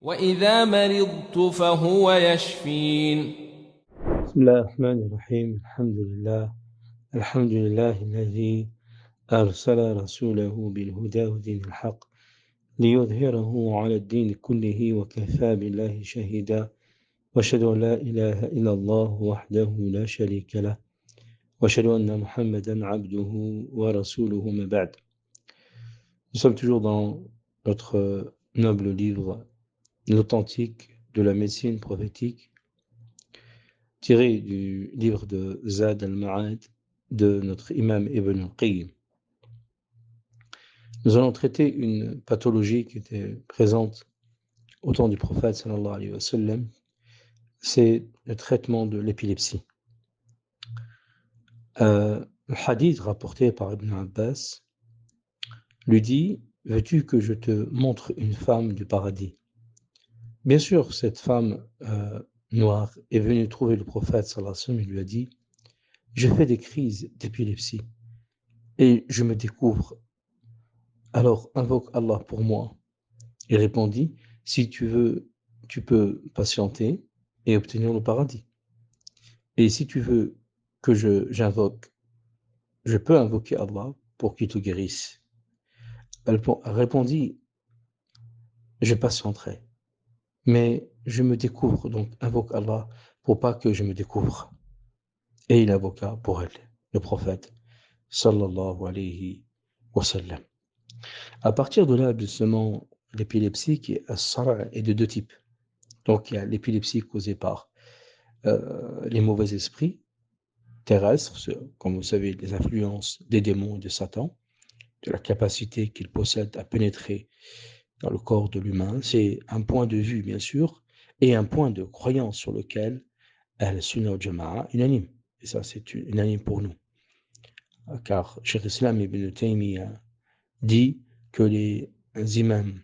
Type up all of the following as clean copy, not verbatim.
وإذا مرضت فهو يشفين. بسم الله الرحمن الرحيم. الحمد لله الذي أرسل رسوله بالهدى ودين الحق ليظهره على الدين كله وكفى بالله شهيدا، وأشهد أن لا إله إلا الله وحده لا شريك له، وأشهد أن محمدا عبده ورسوله ما بعد. Nous sommes toujours dans notre noble livre, l'authentique de la médecine prophétique, tiré du livre de Zad al-Ma'ad de notre imam Ibn al-Qayyim. Nous allons traiter une pathologie qui était présente au temps du prophète sallallahu alayhi wa sallam, c'est le traitement de l'épilepsie. Le hadith rapporté par Ibn Abbas lui dit: veux-tu que je te montre une femme du paradis? Bien sûr, cette femme noire est venue trouver le prophète sallallahu alayhi wa sallam et lui a dit: je fais des crises d'épilepsie et je me découvre. Alors invoque Allah pour moi. Il répondit: si tu veux, tu peux patienter et obtenir le paradis. Et si tu veux que j'invoque, je peux invoquer Allah pour qu'il te guérisse. Elle répondit: je patienterai, mais je me découvre, donc invoque Allah pour pas que je me découvre. Et il invoqua pour elle le prophète sallallahu alayhi wa sallam. À partir de là, justement, l'épilepsie qui est as-sar' est de deux types. Donc il y a l'épilepsie causée par les mauvais esprits terrestres, comme vous savez, les influences des démons et de Satan, de la capacité qu'ils possèdent à pénétrer dans le corps de l'humain. C'est un point de vue, bien sûr, et un point de croyance sur lequel Ahl-Sunnah wal Jama'a unanime. Et ça, c'est unanime pour nous. Car Cheikh Islam Ibn Taymiyyah dit que les imams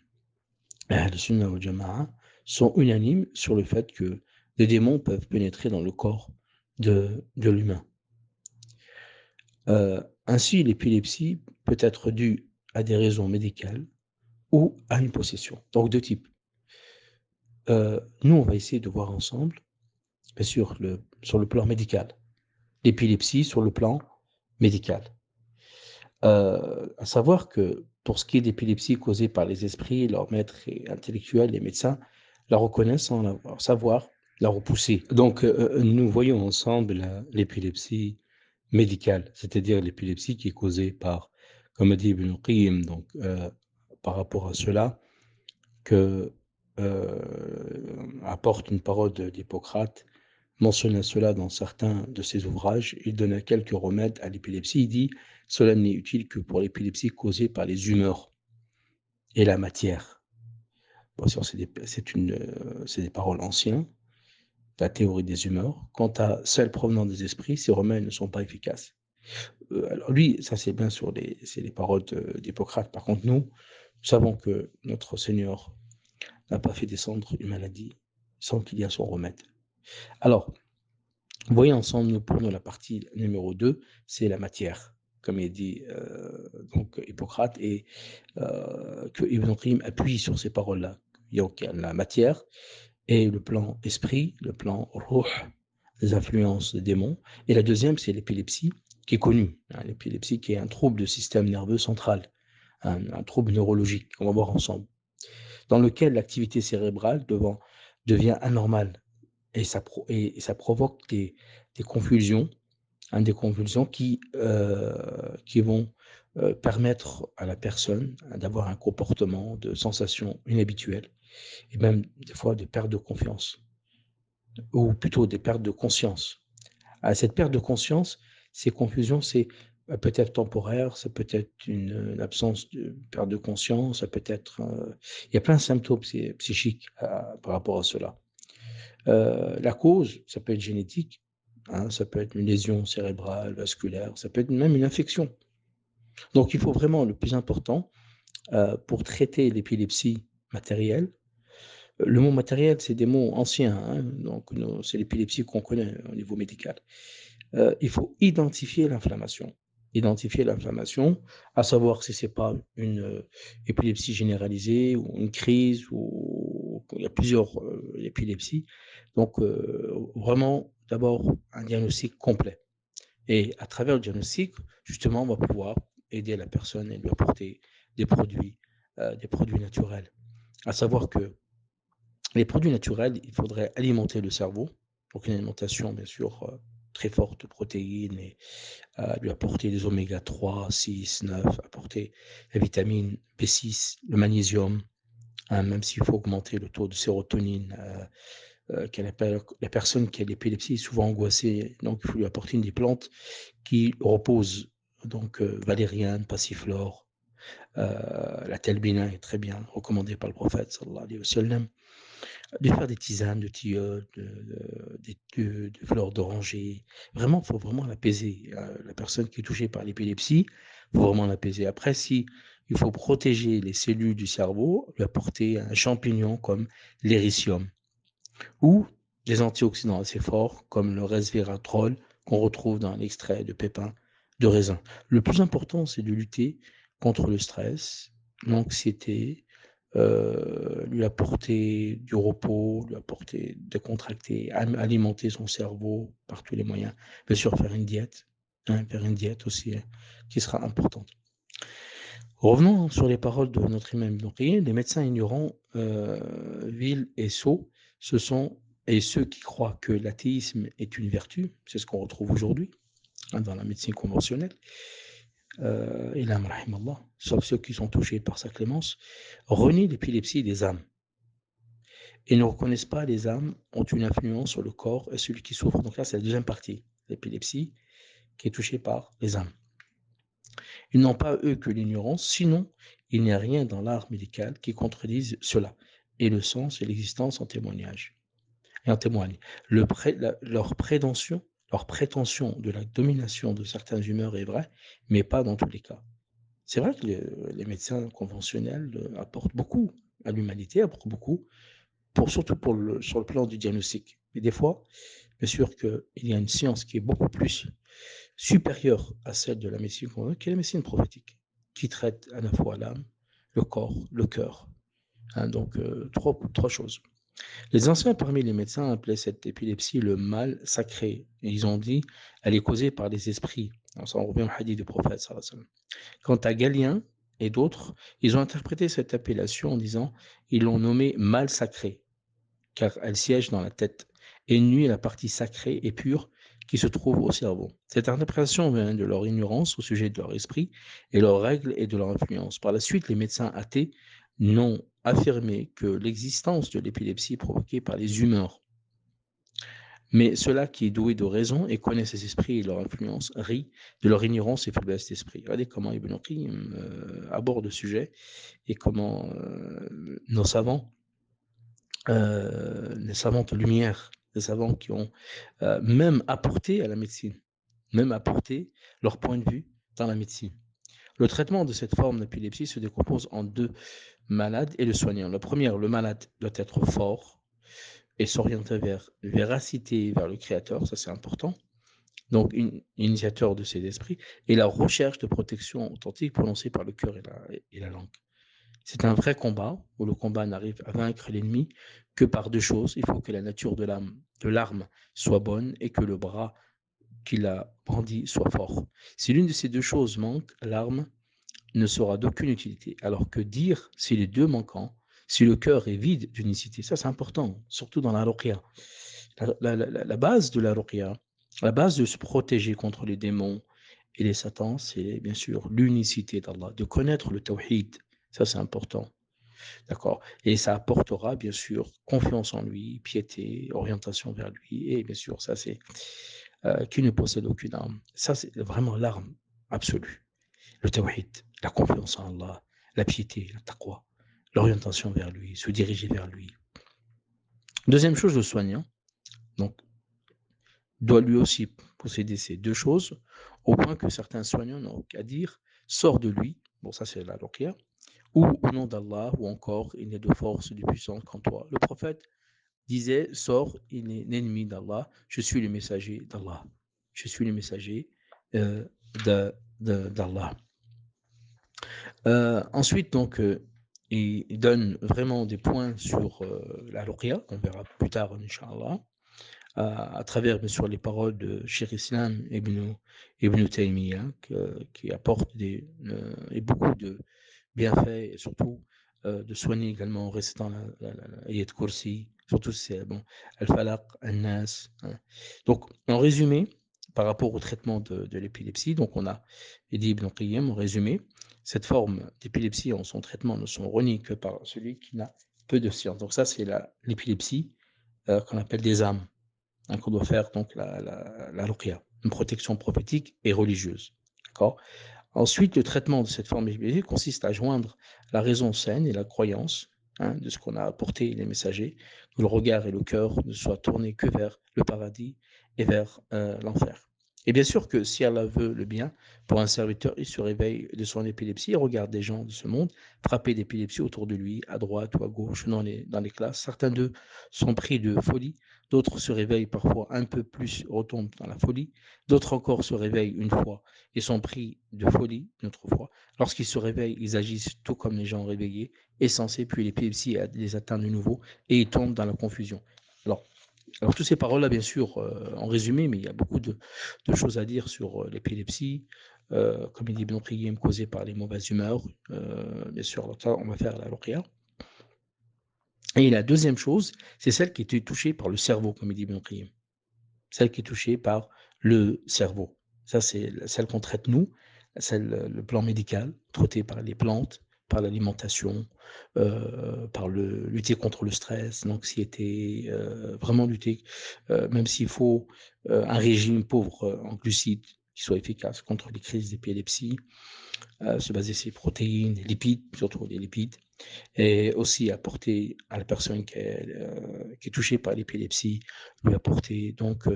Ahl-Sunnah wal Jama'a sont unanimes sur le fait que les démons peuvent pénétrer dans le corps de l'humain. Ainsi, l'épilepsie peut être due à des raisons médicales ou à une possession. Donc, deux types. Nous, on va essayer de voir ensemble, bien sûr, sur le plan médical, l'épilepsie sur le plan médical. À savoir que pour ce qui est d'épilepsie causée par les esprits, leurs maîtres et intellectuels, les médecins la reconnaissent sans savoir la repousser. Donc, nous voyons ensemble l'épilepsie médicale, c'est-à-dire l'épilepsie qui est causée par, comme dit Ibn al-Qayyim, donc par rapport à cela, que apporte une parole d'Hippocrate, mentionne cela dans certains de ses ouvrages. Il donne quelques remèdes à l'épilepsie. Il dit: cela n'est utile que pour l'épilepsie causée par les humeurs et la matière. Bien sûr, c'est des paroles anciennes, la théorie des humeurs. Quant à celles provenant des esprits, ces remèdes ne sont pas efficaces. Alors lui, ça c'est bien sûr c'est les paroles d'Hippocrate. Par contre, nous savons que notre Seigneur n'a pas fait descendre une maladie sans qu'il y ait son remède. Alors, voyez ensemble, nous prenons la partie numéro 2, c'est la matière, comme il dit donc Hippocrate, et que Ibn Qayyim appuie sur ces paroles-là. Donc, il y a la matière et le plan esprit, le plan ruh, les influences des démons. Et la deuxième, c'est l'épilepsie, qui est connue. L'épilepsie qui est un trouble du système nerveux central, un trouble neurologique, qu'on va voir ensemble, dans lequel l'activité cérébrale devient anormale. Et ça provoque des convulsions, des convulsions qui vont permettre à la personne d'avoir un comportement de sensation inhabituelle, et même des fois des pertes de confiance, ou plutôt des pertes de conscience. Cette perte de conscience, ces confusions, c'est peut-être temporaire, ça peut être une absence de perte de conscience, ça peut être... il y a plein de symptômes psychiques par rapport à cela. La cause, ça peut être génétique, ça peut être une lésion cérébrale, vasculaire, ça peut être même une infection. Donc il faut vraiment, le plus important, pour traiter l'épilepsie matérielle, le mot matériel, c'est des mots anciens, donc c'est l'épilepsie qu'on connaît au niveau médical. Il faut identifier l'inflammation. identifier l'inflammation, à savoir si c'est pas une épilepsie généralisée ou une crise ou il y a plusieurs épilepsies. Donc, vraiment, d'abord, un diagnostic complet. Et à travers le diagnostic, justement, on va pouvoir aider la personne et lui apporter des produits naturels. À savoir que les produits naturels, il faudrait alimenter le cerveau, donc une alimentation, bien sûr, très forte de protéines et lui apporter des oméga 3, 6, 9, apporter la vitamine B6, le magnésium, hein, même s'il faut augmenter le taux de sérotonine. La personne qui a l'épilepsie est souvent angoissée, donc il faut lui apporter des plantes qui reposent, donc valériane, passiflore, la telbina est très bien recommandée par le prophète sallallahu alayhi wa sallam. De faire des tisanes de tilleul, de fleurs d'oranger. Vraiment, il faut vraiment l'apaiser. La personne qui est touchée par l'épilepsie, il faut vraiment l'apaiser. Après, si il faut protéger les cellules du cerveau, lui apporter un champignon comme l'éricium ou des antioxydants assez forts comme le resveratrol qu'on retrouve dans l'extrait de pépins de raisin. Le plus important, c'est de lutter contre le stress, l'anxiété, lui apporter du repos, lui apporter décontracter, alimenter son cerveau par tous les moyens. Bien sûr, faire une diète, hein, faire une diète aussi, qui sera importante. Revenons sur les paroles de notre imam Ibn Qayyim, les médecins ignorants, vils et sots, ce sont et ceux qui croient que l'athéisme est une vertu, c'est ce qu'on retrouve aujourd'hui, hein, dans la médecine conventionnelle, Ilam rahimallah, sauf ceux qui sont touchés par sa clémence, renient l'épilepsie des âmes et ne reconnaissent pas les âmes ont une influence sur le corps et celui qui souffre. Donc là, c'est la deuxième partie, l'épilepsie qui est touchée par les âmes. Ils n'ont pas, eux, que l'ignorance, sinon il n'y a rien dans l'art médical qui contredise cela. Et le sens et l'existence en témoignage. Et en témoignent. Leur prétention de la domination de certaines humeurs est vraie, mais pas dans tous les cas. C'est vrai que les médecins conventionnels apportent beaucoup à l'humanité, apportent beaucoup, surtout sur le plan du diagnostic. Mais des fois, bien sûr qu'il y a une science qui est beaucoup plus supérieure à celle de la médecine conventionnelle, qui est la médecine prophétique, qui traite à la fois l'âme, le corps, le cœur. Hein, donc, trois choses. Les anciens parmi les médecins appelaient cette épilepsie le mal sacré. Et ils ont dit, elle est causée par les esprits. Alors, ça, on revient au hadith du prophète, sallallahu alayhi wa sallam. Quant à Galien et d'autres, ils ont interprété cette appellation en disant, ils l'ont nommée mal sacré, car elle siège dans la tête et nuit à la partie sacrée et pure qui se trouve au cerveau. Cette interprétation vient de leur ignorance au sujet de leur esprit et leurs règles et de leur influence. Par la suite, les médecins athées n'ont affirmé que l'existence de l'épilepsie est provoquée par les humeurs. Mais ceux-là qui est doué de raison et connaît ses esprits et leur influence rient de leur ignorance et faiblesse d'esprit. Regardez comment Ibn Qayyim aborde le sujet et comment nos savants, les savants de lumière, les savants qui ont même apporté à la médecine, même apporté leur point de vue dans la médecine. Le traitement de cette forme d'épilepsie se décompose en deux, malade et le soignant. La première, le malade doit être fort et s'orienter vers véracité, vers le créateur, ça c'est important. Donc, initiateur de ces esprits, et la recherche de protection authentique prononcée par le cœur et la langue. C'est un vrai combat où le combat n'arrive à vaincre l'ennemi que par deux choses. Il faut que la nature de l'arme soit bonne et que le bras qui la brandit soit fort. Si l'une de ces deux choses manque, l'arme ne sera d'aucune utilité. Alors que dire si les deux manquants, si le cœur est vide d'unicité, ça c'est important, surtout dans la ruqya. La base de la ruqya, la base de se protéger contre les démons et les satans, c'est bien sûr l'unicité d'Allah, de connaître le tawhid. Ça c'est important. D'accord. Et ça apportera bien sûr confiance en lui, piété, orientation vers lui. Et bien sûr, ça c'est qui ne possède aucune arme. Ça c'est vraiment l'arme absolue. Le tawhid, la confiance en Allah, la piété, la taqwa, l'orientation vers lui, se diriger vers lui. Deuxième chose, le soignant, donc, doit lui aussi posséder ces deux choses, au point que certains soignants n'ont qu'à dire sors de lui, bon, ça c'est la ruqya, ou au nom d'Allah, ou encore il n'est de force du puissant qu'en toi. Le prophète disait sors, il est l'ennemi d'Allah, je suis le messager d'Allah, je suis le messager euh, d'Allah. Ensuite, donc, il donne vraiment des points sur la ruqya, on verra plus tard, Inch'Allah, à travers, bien sûr, les paroles de Cheikh Islam Ibn Taymiyyah, qui apporte et beaucoup de bienfaits, et surtout de soigner également en récitant la Ayat Kursi, surtout c'est bon, Al-Falaq, Al-Nas. Hein. Donc, en résumé, par rapport au traitement de l'épilepsie, donc on a dit Ibn Qayyim, en résumé, cette forme d'épilepsie en son traitement ne sont reniés que par celui qui n'a peu de science. Donc ça, c'est l'épilepsie qu'on appelle des âmes, hein, qu'on doit faire donc la ruqya, une protection prophétique et religieuse. D'accord. Ensuite, le traitement de cette forme d'épilepsie consiste à joindre la raison saine et la croyance, hein, de ce qu'on a apporté les messagers, que le regard et le cœur ne soient tournés que vers le paradis et vers l'enfer. Et bien sûr que si Allah veut le bien pour un serviteur, il se réveille de son épilepsie et regarde des gens de ce monde frappés d'épilepsie autour de lui, à droite ou à gauche, dans les classes. Certains d'eux sont pris de folie, d'autres se réveillent parfois un peu plus, retombent dans la folie, d'autres encore se réveillent une fois et sont pris de folie une autre fois. Lorsqu'ils se réveillent, ils agissent tout comme les gens réveillés, insensés, puis l'épilepsie les atteint de nouveau et ils tombent dans la confusion. Alors, alors toutes ces paroles-là, bien sûr, en résumé, mais il y a beaucoup de choses à dire sur l'épilepsie, comme il dit Ibn Qayyim, causée par les mauvaises humeurs. Bien sûr, on va faire la ruqya. Et la deuxième chose, c'est celle qui est touchée par le cerveau, comme il dit Ibn Qayyim. Celle qui est touchée par le cerveau. Ça, c'est celle qu'on traite nous, le plan médical, traité par les plantes, par l'alimentation, par lutter contre le stress, l'anxiété, vraiment lutter, même s'il faut un régime pauvre en glucides qui soit efficace contre les crises d'épilepsie, se baser sur les protéines, les lipides, surtout les lipides, et aussi apporter à la personne qui est touchée par l'épilepsie, lui apporter donc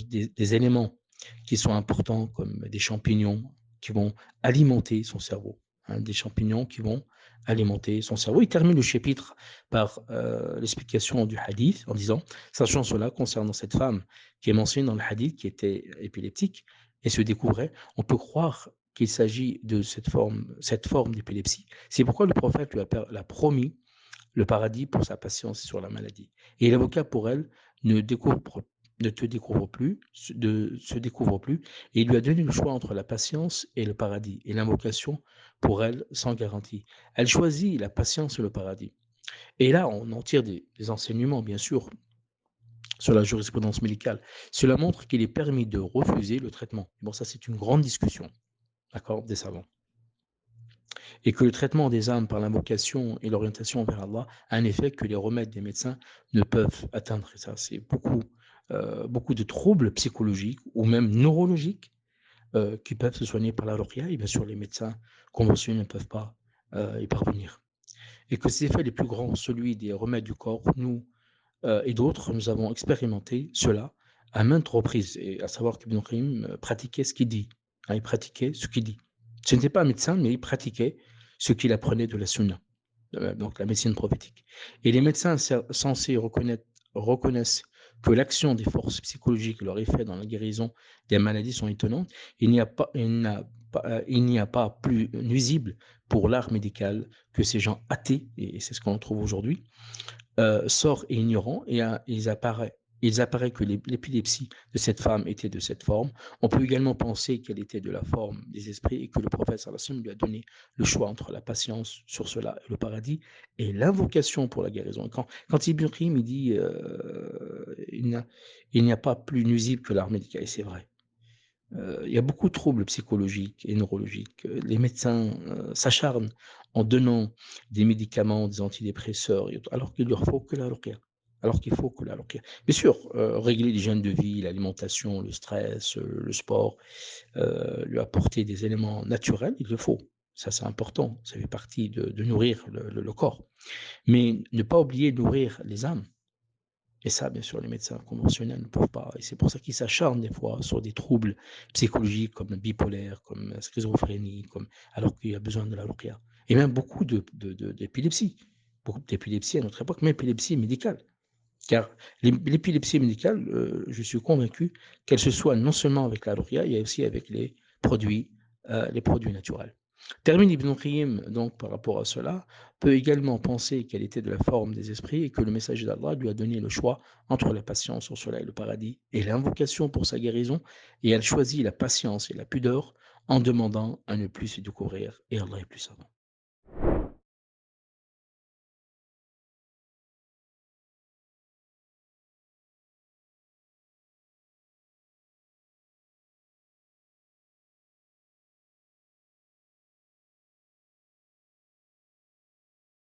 des éléments qui sont importants comme des champignons qui vont alimenter son cerveau, hein, des champignons qui vont alimenter son cerveau. Il termine le chapitre par l'explication du hadith en disant, sachant cela concernant cette femme qui est mentionnée dans le hadith, qui était épileptique et se découvrait, on peut croire qu'il s'agit de cette forme d'épilepsie. C'est pourquoi le prophète lui a promis le paradis pour sa patience sur la maladie. Et l'avocat pour elle ne, découvre, ne te découvre plus, se découvre plus, et il lui a donné le choix entre la patience et le paradis, et l'invocation pour elle sans garantie. Elle choisit la patience et le paradis. Et là, on en tire des enseignements, bien sûr, sur la jurisprudence médicale. Cela montre qu'il est permis de refuser le traitement. Bon, ça, c'est une grande discussion, d'accord, des savants. Et que le traitement des âmes par l'invocation et l'orientation vers Allah a un effet que les remèdes des médecins ne peuvent atteindre. Et ça, c'est beaucoup de troubles psychologiques ou même neurologiques qui peuvent se soigner par la ruqya. Et bien sûr, les médecins conventionnels ne peuvent pas y parvenir. Et que ces effets les plus grands, celui des remèdes du corps, nous et d'autres, nous avons expérimenté cela à maintes reprises. Et à savoir qu'Ibn Qayyim pratiquait ce qu'il dit. Hein, il pratiquait ce qu'il dit. Ce n'était pas un médecin, mais il pratiquait ce qu'il apprenait de la sunna, donc la médecine prophétique. Et les médecins censés reconnaissent que l'action des forces psychologiques et leur effet dans la guérison des maladies sont étonnantes. Il n'y a pas plus nuisible pour l'art médical que ces gens athées, et c'est ce qu'on trouve aujourd'hui, sorts et ignorants, et ils apparaît que l'épilepsie de cette femme était de cette forme. On peut également penser qu'elle était de la forme des esprits et que le prophète sallallahu alayhi wa sallam lui a donné le choix entre la patience sur cela et le paradis et l'invocation pour la guérison. Et quand Ibn Qayyim il dit il n'y a pas plus nuisible que l'art médical, et c'est vrai. Il y a beaucoup de troubles psychologiques et neurologiques. Les médecins s'acharnent en donnant des médicaments, des antidépresseurs, alors qu'il leur faut que la ruqya. Alors qu'il faut que la ruqya. Bien sûr, régler l'hygiène de vie, l'alimentation, le stress, le sport, lui apporter des éléments naturels, il le faut. Ça, c'est important. Ça fait partie de nourrir le corps. Mais ne pas oublier de nourrir les âmes. Et ça, bien sûr, les médecins conventionnels ne peuvent pas. Et c'est pour ça qu'ils s'acharnent des fois sur des troubles psychologiques comme le bipolaire, comme la schizophrénie, alors qu'il y a besoin de la ruqya. Et même beaucoup d'épilepsie. Beaucoup d'épilepsie à notre époque, mais épilepsie médicale. Car l'épilepsie médicale, je suis convaincu qu'elle se soigne non seulement avec la ruqya, il y a aussi avec les produits, les produits naturels. Termine Ibn Qayyim donc par rapport à cela, peut également penser qu'elle était de la forme des esprits et que le messager d'Allah lui a donné le choix entre la patience au soleil, le paradis et l'invocation pour sa guérison, et elle choisit la patience et la pudeur en demandant à ne plus se découvrir, et Allah est plus savant.